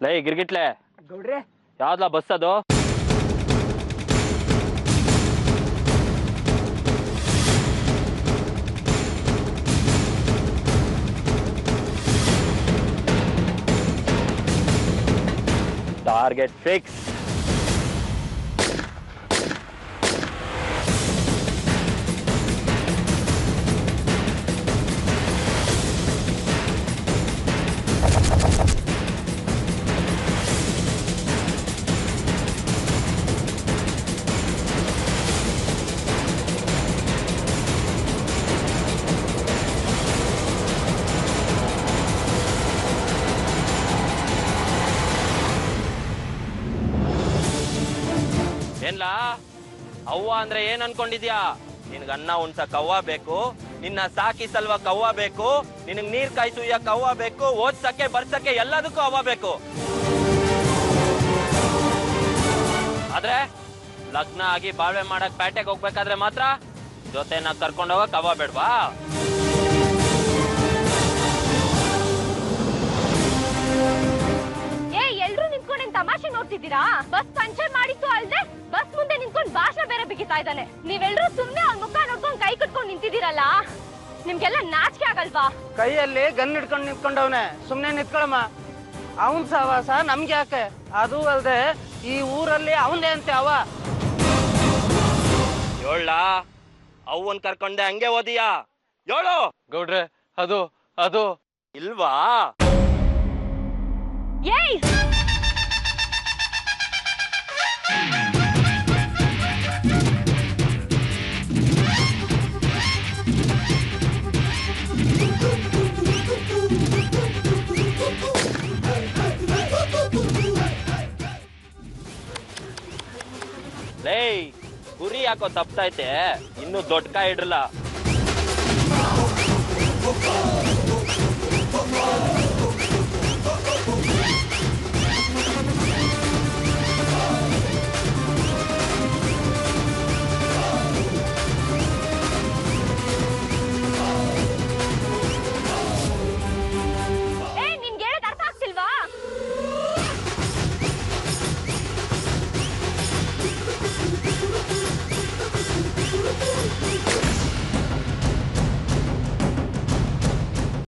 ಲೈ ಗಿರ್ಗಿಟ್ಲೆ ಗೌಡ್ರೆ ಯಾವ್ದಾ ಬಸ್ ಅದು? Target fix. ಏನ್ಲಾ ಅವ್ವ ಅಂದ್ರೆ ಏನ್ ಅನ್ಕೊಂಡಿದ್ಯಾ? ನಿನ್ಗ ಅನ್ನ ಉಣ್ಸಕ್ ಅವ್ವ ಬೇಕು, ನಿನ್ನ ಸಾಕಿಸಲ್ವ ಕವ್ವ ಬೇಕು, ನಿನಗ್ ನೀರ್ ಕಾಯಿಸುಯ್ಯಕ್ ಅವ್ವ ಬೇಕು, ಓದ್ಸಕ್ಕೆ ಬರ್ಸಕ್ಕೆ ಎಲ್ಲದಕ್ಕೂ ಅವ್ವ ಬೇಕು. ಆದ್ರೆ ಲಗ್ನ ಆಗಿ ಬಾಳ್ವೆ ಮಾಡಕ್ ಪ್ಯಾಟೆಗೆ ಹೋಗ್ಬೇಕಾದ್ರೆ ಮಾತ್ರ ಜೊತೆನ ಕರ್ಕೊಂಡ್ ಹೋಗಕ್ ಅವ್ವ ಬೇಡ್ವಾ? ತಮಾಷೆ ನೋಡ್ತಿದ್ದೀರಾ? ಬಸ್ ಪಂಚರ್ ಮಾಡಿತ್ತು ಅಲ್ದೆ ಬಸ್ ಮುಂದೆ ನಿಂತ್ಕೊಂಡು ಭಾಷಣ ಬೇರೆ ಬಿಗಿತಾ ಇದ್ದಾನೆ. ನೀವೆಲ್ಲರೂ ಸುಮ್ನೆ ಅವ್ನ ಮುಖ ನೋಡ್ಕೊಂಡು ಕೈ ಕಟ್ಕೊಂಡು ನಿಂತಿದ್ದೀರಲ್ಲ, ನಿಮ್ಗೆಲ್ಲ ನಾಚಿಕೆ ಆಗಲ್ವಾ? ಕೈಯಲ್ಲಿ ಗನ್ ಹಿಡ್ಕೊಂಡು ನಿಂತ್ಕೊಂಡವನೆ, ಸುಮ್ನೆ ನಿಂತ್ಕೊಳಮ್ಮ. ಅವನ್ ಸಹವಾಸ ನಮ್ಗೆ ಯಾಕೆ? ಅದು ಅಲ್ದೆ ಈ ಊರಲ್ಲಿ ಅವನೇ ಅಂತೆ ಅವ. ಯೋಳ ಅವನ್ ಕರ್ಕೊಂಡೆ ಹಂಗೆ ಓದಿಯಾ? ಯೋಳು ಗೌಡ್ರೆ ಅದು ಅದು ಇಲ್ವಾ? ಏಯ್ ಲೇ ಗುರಿ ಯಾಕೋ ತಪ್ತೈತೆ, ಇನ್ನು ದೊಡ್ಡ ಕಾಯಿ ಇಡ್ರಲ್ಲ.